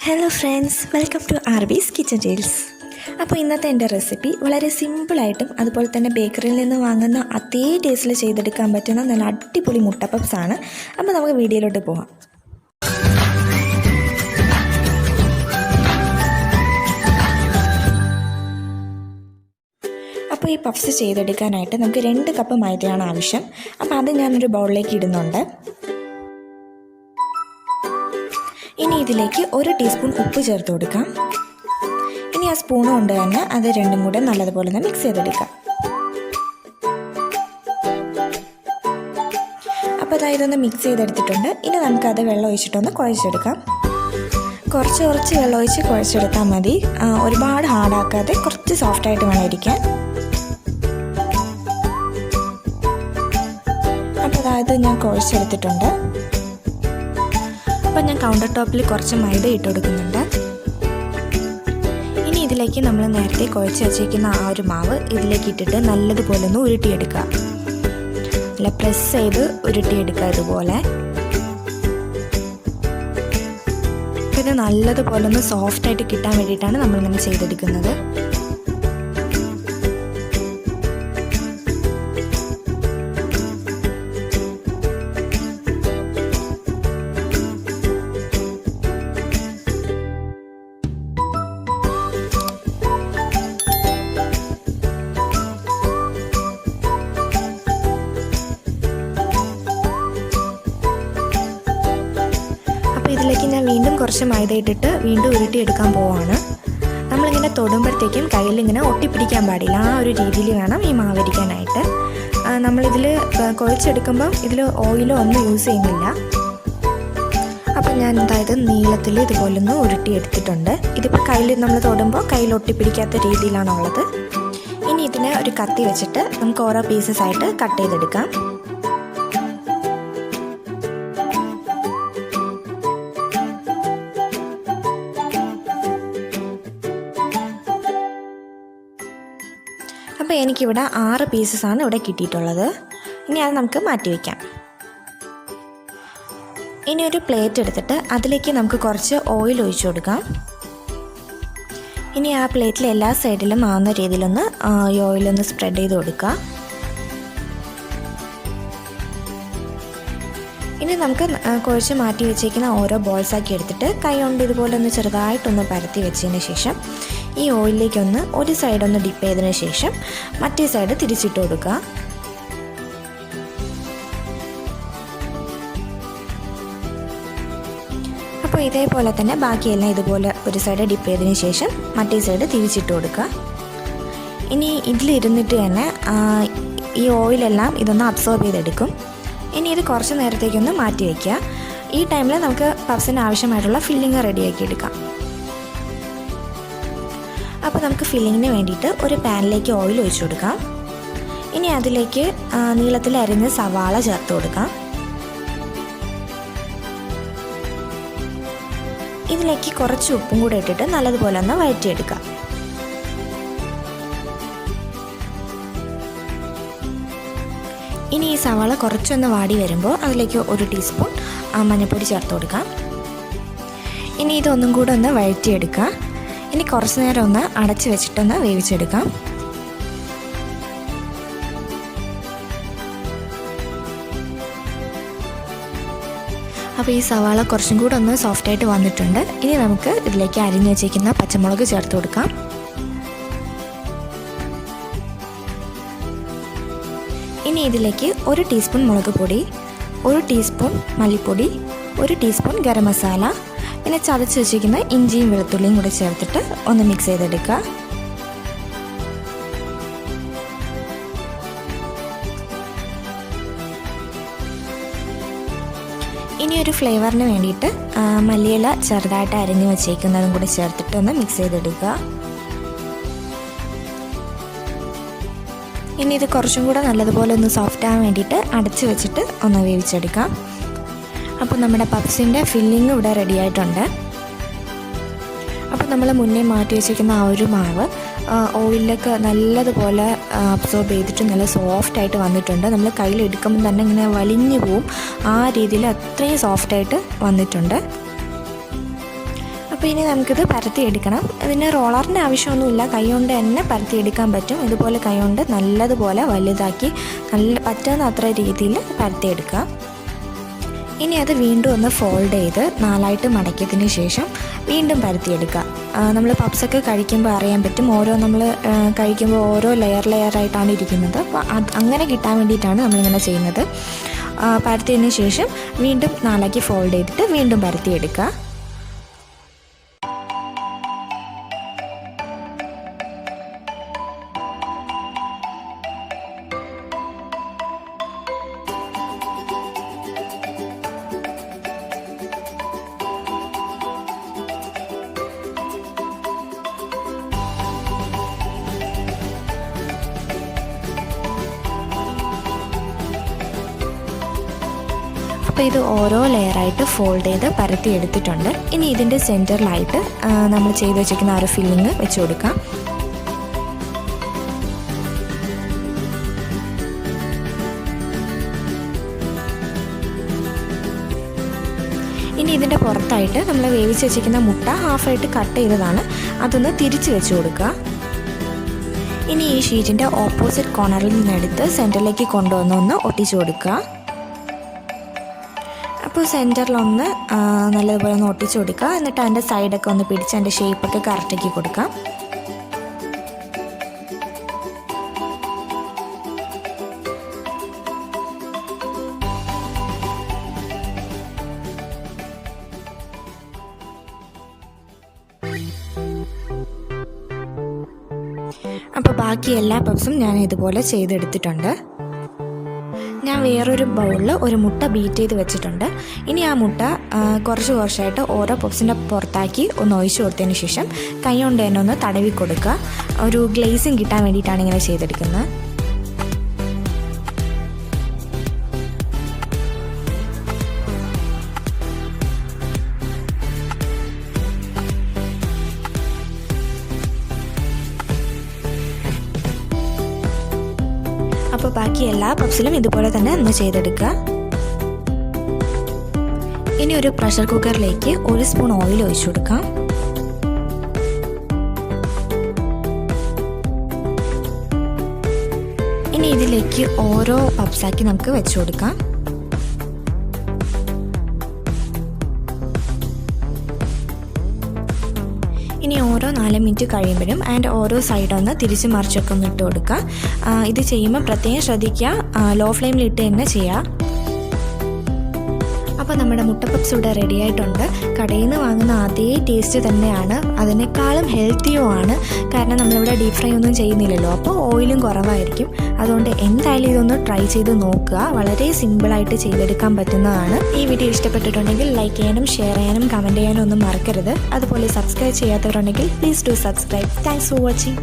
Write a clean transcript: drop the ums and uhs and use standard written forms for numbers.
Hello friends, welcome to RB's kitchen tales. അപ്പോൾ ഇന്നത്തെ എൻ്റെ റെസിപ്പി വളരെ സിമ്പിളായിട്ടും അതുപോലെ തന്നെ ബേക്കറിയിൽ നിന്ന് വാങ്ങുന്ന അതേ ടേസ്റ്റിൽ ചെയ്തെടുക്കാൻ പറ്റുന്ന നല്ല അടിപൊളി മുട്ട പപ്സ് ആണ്. അപ്പോൾ നമുക്ക് വീഡിയോയിലോട്ട് പോകാം. അപ്പോൾ ഈ പപ്സ് ചെയ്തെടുക്കാനായിട്ട് നമുക്ക് 2 കപ്പ് മൈദയാണ് ആവശ്യം. അപ്പോൾ അത് ഞാനൊരു ബൗളിലേക്ക് ഇടുന്നുണ്ട്. ഇനി ഇതിലേക്ക് 1 ടീസ്പൂൺ ഉപ്പ് ചേർത്ത് കൊടുക്കാം. ഇനി ആ സ്പൂൺ കൊണ്ട് തന്നെ അത് രണ്ടും കൂടെ നല്ലതുപോലെ ഒന്ന് മിക്സ് ചെയ്തെടുക്കാം. അപ്പോൾ ഇതൊന്ന് മിക്സ് ചെയ്തെടുത്തിട്ടുണ്ട്. ഇനി നമുക്കത് വെള്ളം ഒഴിച്ചിട്ടൊന്ന് കുഴച്ചെടുക്കാം. കുറച്ച് വെള്ളം ഒഴിച്ച് കുഴച്ചെടുത്താൽ മതി. ഒരുപാട് ഹാർഡാക്കാതെ കുറച്ച് സോഫ്റ്റായിട്ട് വേണം ഇരിക്കാൻ. അപ്പോൾ അതായത് ഞാൻ കുഴച്ചെടുത്തിട്ടുണ്ട്. അപ്പോൾ ഞാൻ കൗണ്ടർ ടോപ്പിൽ കുറച്ച് മൈദ ഇട്ട് കൊടുക്കുന്നുണ്ട്. ഇനി ഇതിലേക്ക് നമ്മൾ നേരത്തെ കുഴച്ച് വച്ചിരിക്കുന്ന ആ ഒരു മാവ് ഇതിലേക്ക് ഇട്ടിട്ട് നല്ലതുപോലെ ഒന്ന് ഉരുട്ടിയെടുക്കുക. നല്ല പ്രസ് ചെയ്ത് ഉരുട്ടിയെടുക്കുക ഇതുപോലെ. ഇത് നല്ലതുപോലെ ഒന്ന് സോഫ്റ്റായിട്ട് കിട്ടാൻ വേണ്ടിയിട്ടാണ് നമ്മളിങ്ങനെ ചെയ്തെടുക്കുന്നത്. ഇതിലേക്ക് ഞാൻ വീണ്ടും കുറച്ച് മൈദ ഇട്ടിട്ട് വീണ്ടും ഉരുട്ടിയെടുക്കാൻ പോവാണ്. നമ്മളിങ്ങനെ തൊടുമ്പോഴത്തേക്കും കയ്യിലിങ്ങനെ ഒട്ടിപ്പിടിക്കാൻ പാടില്ല. ആ ഒരു രീതിയിൽ വേണം ഈ മാവരിക്കാനായിട്ട്. നമ്മളിതിൽ കുഴച്ചെടുക്കുമ്പം ഇതിൽ ഓയിലോ ഒന്നും യൂസ് ചെയ്യുന്നില്ല. അപ്പം ഞാൻ അതായത് നീളത്തിൽ ഇതുപോലൊന്ന് ഉരുട്ടിയെടുത്തിട്ടുണ്ട്. ഇതിപ്പോൾ കയ്യിൽ നമ്മൾ തൊടുമ്പോൾ കയ്യിൽ ഒട്ടിപ്പിടിക്കാത്ത രീതിയിലാണുള്ളത്. ഇനി ഇതിനെ ഒരു കത്തി വെച്ചിട്ട് നമുക്ക് ഓരോ പീസസ് ആയിട്ട് കട്ട് ചെയ്തെടുക്കാം. അപ്പോൾ എനിക്കിവിടെ 6 പീസസാണ് ഇവിടെ കിട്ടിയിട്ടുള്ളത്. ഇനി അത് നമുക്ക് മാറ്റി വയ്ക്കാം. ഇനി ഒരു പ്ലേറ്റ് എടുത്തിട്ട് അതിലേക്ക് നമുക്ക് കുറച്ച് ഓയിൽ ഒഴിച്ചു കൊടുക്കാം. ഇനി ആ പ്ലേറ്റിൽ എല്ലാ സൈഡിലും ആവുന്ന രീതിയിലൊന്ന് ഈ ഓയിലൊന്ന് സ്പ്രെഡ് ചെയ്ത് കൊടുക്കുക. ഇനി നമുക്ക് കുഴച്ച് മാറ്റി വെച്ചേക്കുന്ന ഓരോ ബോൾസാക്കി എടുത്തിട്ട് കൈ കൊണ്ട് ഇതുപോലെ ഒന്ന് ചെറുതായിട്ടൊന്ന് പരത്തി വെച്ചതിന് ശേഷം ഈ ഓയിലിലേക്കൊന്ന് ഒരു സൈഡൊന്ന് ഡിപ്പ് ചെയ്തതിന് ശേഷം മറ്റേ സൈഡ് തിരിച്ചിട്ട് കൊടുക്കുക. അപ്പോൾ ഇതേപോലെ തന്നെ ബാക്കിയെല്ലാം ഇതുപോലെ ഒരു സൈഡ് ഡിപ്പ് ചെയ്തതിന് ശേഷം മറ്റേ സൈഡ് തിരിച്ചിട്ട് കൊടുക്കുക. ഇനി ഇതിലിരുന്നിട്ട് തന്നെ ഈ ഓയിലെല്ലാം ഇതൊന്ന് അബ്സോർബ് ചെയ്തെടുക്കും. ഇനി ഇത് കുറച്ച് നേരത്തേക്കൊന്ന് മാറ്റി വയ്ക്കുക. ഈ ടൈമിൽ നമുക്ക് പഫ്സിന് ആവശ്യമായിട്ടുള്ള ഫില്ലിങ് റെഡിയാക്കി എടുക്കാം. അപ്പോൾ നമുക്ക് ഫില്ലിങ്ങിന് വേണ്ടിയിട്ട് ഒരു പാനിലേക്ക് ഓയിൽ ഒഴിച്ചു കൊടുക്കാം. ഇനി അതിലേക്ക് നീളത്തിൽ അരിഞ്ഞ സവാള ചേർത്ത് കൊടുക്കാം. ഇതിലേക്ക് കുറച്ച് ഉപ്പും കൂടെ ഇട്ടിട്ട് നല്ലതുപോലെ ഒന്ന് വഴറ്റിയെടുക്കാം. ഇനി ഈ സവാള കുറച്ചൊന്ന് വാടി വരുമ്പോൾ അതിലേക്ക് 1 ടീസ്പൂൺ മഞ്ഞൾപ്പൊടി ചേർത്ത് കൊടുക്കാം. ഇനി ഇതൊന്നും കൂടെ ഒന്ന് വഴറ്റിയെടുക്കുക. ഇനി കുറച്ച് നേരം ഒന്ന് അടച്ച് വെച്ചിട്ടൊന്ന് വേവിച്ചെടുക്കാം. അപ്പോൾ ഈ സവാള കുറച്ചും കൂടെ ഒന്ന് സോഫ്റ്റായിട്ട് വന്നിട്ടുണ്ട്. ഇനി നമുക്ക് ഇതിലേക്ക് അരിഞ്ഞ് വെച്ചിരിക്കുന്ന പച്ചമുളക് ചേർത്ത് കൊടുക്കാം. ഇനി ഇതിലേക്ക് 1 ടീസ്പൂൺ മുളക് പൊടി, 1 ടീസ്പൂൺ മല്ലിപ്പൊടി, 1 ടീസ്പൂൺ ഗരം മസാല, പിന്നെ ചതച്ച് വെച്ചിരിക്കുന്ന ഇഞ്ചിയും വെളുത്തുള്ളിയും കൂടി ചേർത്തിട്ട് ഒന്ന് മിക്സ് ചെയ്തെടുക്കുക. ഇനി ഒരു ഫ്ലേവറിന് വേണ്ടിയിട്ട് മല്ലിയില ചെറുതായിട്ട് അരിഞ്ഞ് വെച്ചേക്കുന്നതും കൂടി ചേർത്തിട്ട് ഒന്ന് മിക്സ് ചെയ്തെടുക്കുക. ഇനി ഇത് കുറച്ചും കൂടെ നല്ലതുപോലെ ഒന്ന് സോഫ്റ്റ് ആകാൻ വേണ്ടിയിട്ട് അടച്ച് വെച്ചിട്ട് ഒന്ന് വേവിച്ചെടുക്കാം. അപ്പോൾ നമ്മുടെ പഫ്സിൻ്റെ ഫില്ലിങ് ഇവിടെ റെഡി ആയിട്ടുണ്ട്. അപ്പോൾ നമ്മൾ മുന്നേ മാറ്റി വെച്ചിരിക്കുന്ന ആ ഒരു മാവ് ഓയിലൊക്കെ നല്ലതുപോലെ അബ്സോർബ് ചെയ്തിട്ട് നല്ല സോഫ്റ്റായിട്ട് വന്നിട്ടുണ്ട്. നമ്മൾ കയ്യിൽ എടുക്കുമ്പോൾ തന്നെ ഇങ്ങനെ വലിഞ്ഞു പോവും. ആ രീതിയിൽ അത്രയും സോഫ്റ്റായിട്ട് വന്നിട്ടുണ്ട്. അപ്പോൾ ഇനി നമുക്കിത് പരത്തിയെടുക്കണം. ഇതിന് റോളറിൻ്റെ ആവശ്യമൊന്നുമില്ല, കൈ കൊണ്ട് തന്നെ പരത്തിയെടുക്കാൻ പറ്റും. ഇതുപോലെ കൈ കൊണ്ട് നല്ലതുപോലെ വലുതാക്കി പറ്റുന്ന അത്ര രീതിയിൽ പരത്തിയെടുക്കുക. ഇനി അത് വീണ്ടും ഒന്ന് ഫോൾഡ് ചെയ്ത് 4ആയിട്ട് മടക്കിയതിന് ശേഷം വീണ്ടും പരത്തിയെടുക്കുക. നമ്മൾ പപ്സൊക്കെ കഴിക്കുമ്പോൾ അറിയാൻ പറ്റും, നമ്മൾ കഴിക്കുമ്പോൾ ഓരോ ലെയറായിട്ടാണ് ഇരിക്കുന്നത്. അപ്പോൾ അങ്ങനെ കിട്ടാൻ വേണ്ടിയിട്ടാണ് നമ്മളിങ്ങനെ ചെയ്യുന്നത്. പരത്തിയതിന് ശേഷം വീണ്ടും 4ആക്കി ഫോൾഡ് ചെയ്തിട്ട് വീണ്ടും പരത്തിയെടുക്കുക. അപ്പോൾ ഇത് ഓരോ ലെയറായിട്ട് ഫോൾഡ് ചെയ്ത് പരത്തി എടുത്തിട്ടുണ്ട്. ഇനി ഇതിൻ്റെ സെൻറ്ററിലായിട്ട് നമ്മൾ ചെയ്ത് വെച്ചിരിക്കുന്ന ഒരു ഫില്ലിങ് വെച്ച് കൊടുക്കാം. ഇനി ഇതിൻ്റെ പുറത്തായിട്ട് നമ്മൾ വേവിച്ച് വെച്ചിരിക്കുന്ന മുട്ട ഹാഫായിട്ട് കട്ട് ചെയ്തതാണ്, അതൊന്ന് തിരിച്ച് വെച്ച് കൊടുക്കുക. ഇനി ഈ ഷീറ്റിൻ്റെ ഓപ്പോസിറ്റ് കോർണറിൽ നിന്നെടുത്ത് സെൻറ്ററിലേക്ക് കൊണ്ടുവന്ന് ഒട്ടിച്ചു കൊടുക്കുക. അപ്പോൾ സെൻറ്ററിലൊന്ന് നല്ലതുപോലെ ഒന്ന് ഒട്ടിച്ചു കൊടുക്കുക. എന്നിട്ട് അതിൻ്റെ സൈഡൊക്കെ ഒന്ന് പിടിച്ച് അതിൻ്റെ ഷേപ്പൊക്കെ കറക്റ്റാക്കി കൊടുക്കാം. അപ്പോൾ ബാക്കി എല്ലാ പപ്സും ഞാൻ ഇതുപോലെ ചെയ്തെടുത്തിട്ടുണ്ട്. ഞാൻ വേറൊരു ബൗളിൽ ഒരു മുട്ട ബീറ്റ് ചെയ്ത് വെച്ചിട്ടുണ്ട്. ഇനി ആ മുട്ട കുറച്ചായിട്ട് ഓരോ പപ്സിൻ്റെ പുറത്താക്കി ഒന്ന് ഒഴിച്ചു കൊടുത്തതിന് ശേഷം കൈ കൊണ്ട് തന്നെ ഒന്ന് തടവി കൊടുക്കുക. ഒരു ഗ്ലേസിങ് കിട്ടാൻ വേണ്ടിയിട്ടാണ് ഇങ്ങനെ ചെയ്തെടുക്കുന്നത്. അപ്പോൾ ബാക്കി എല്ലാ പപ്സിലും ഇതുപോലെ തന്നെ ഒന്ന് ചെയ്തെടുക്കുക. ഇനി ഒരു പ്രഷർ കുക്കറിലേക്ക് 1 സ്പൂൺ ഓയിൽ ഒഴിച്ചു കൊടുക്കാം. ഇനി ഇതിലേക്ക് ഓരോ പപ്സാക്കി നമുക്ക് വെച്ചു കൊടുക്കാം. ഇനി ഓരോ 4 മിനിറ്റ് കഴിയുമ്പോഴും അതിൻ്റെ ഓരോ സൈഡൊന്ന് തിരിച്ച് മറിച്ചൊക്കെ ഒന്ന് ഇട്ട് കൊടുക്കുക. ഇത് ചെയ്യുമ്പോൾ പ്രത്യേകം ശ്രദ്ധിക്കുക, ലോ ഫ്ലെയിമിൽ ഇട്ട് തന്നെ ചെയ്യുക. അപ്പോൾ നമ്മുടെ മുട്ട പപ്സ് ഇവിടെ റെഡി ആയിട്ടുണ്ട്. കടയിൽ നിന്ന് വാങ്ങുന്ന അതേ ടേസ്റ്റ് തന്നെയാണ്, അതിനേക്കാളും ഹെൽത്തിയുമാണ്. കാരണം നമ്മളിവിടെ ഡീപ് ഫ്രൈ ഒന്നും ചെയ്യുന്നില്ലല്ലോ, അപ്പോൾ ഓയിലും കുറവായിരിക്കും. അതുകൊണ്ട് എന്തായാലും ഇതൊന്ന് ട്രൈ ചെയ്ത് നോക്കുക. വളരെ സിമ്പിളായിട്ട് ചെയ്തെടുക്കാൻ പറ്റുന്നതാണ്. ഈ വീഡിയോ ഇഷ്ടപ്പെട്ടിട്ടുണ്ടെങ്കിൽ ലൈക്ക് ചെയ്യാനും ഷെയർ ചെയ്യാനും കമൻറ്റ് ചെയ്യാനും ഒന്നും മറക്കരുത്. അതുപോലെ സബ്സ്ക്രൈബ് ചെയ്യാത്തവരുണ്ടെങ്കിൽ please do subscribe. Thanks for watching.